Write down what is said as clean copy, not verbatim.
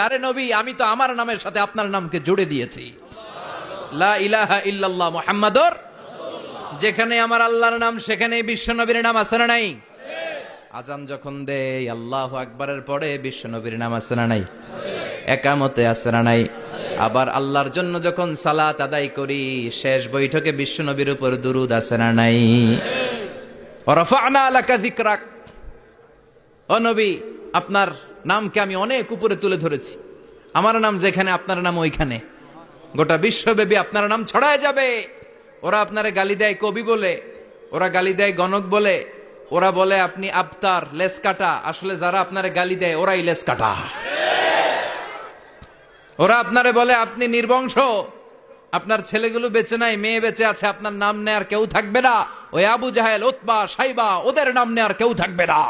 আরে নবী, আমি তো আমার নামের সাথে আপনার নামকে জুড়ে দিয়েছি, লা ইলাহা ইল্লাল্লাহ মুহাম্মাদুর। যেখানে আমার আল্লাহর নাম সেখানেই বিশ্ব নবীর নাম আছে না নাই? আজান যখন দেয় আল্লাহু আকবারের পরে বিশ্ব নবীর নাম আছে না নাই? একামতে আছে না নাই? আবার আল্লাহর জন্য যখন সালাত আদায় করি শেষ বৈঠকে বিশ্ব নবীর উপর দুরূদ আছে না নাই? ওয়া রাফা'না লাকা যিকরাক। ও নবী, আপনার নামকে আমি অনেক উপরে তুলে ধরেছি। আমার নাম যেখানে আপনার নাম ওইখানে, গোটা বিশ্বব্যাপী আপনার নাম ছড়ায় যাবে। ওরা আপনারে গালি দেয় কবি বলে, ওরা গালি দেয় গণক বলে, ওরা বলে আপনি আবতার, লেস কাটা। আসলে যারা আপনারে গালি দেয় ওরাই লেস কাটা। ওরা আপনারে বলে আপনি নির্বংশ, আপনার ছেলেগুলো বেঁচে নাই, মেয়ে বেঁচে আছে, আপনার নাম নেয়ার কেউ থাকবে না। ওই আবু জাহেল, উতবা, সাইবা, ওদের নাম নেয়ার কেউ থাকবে না।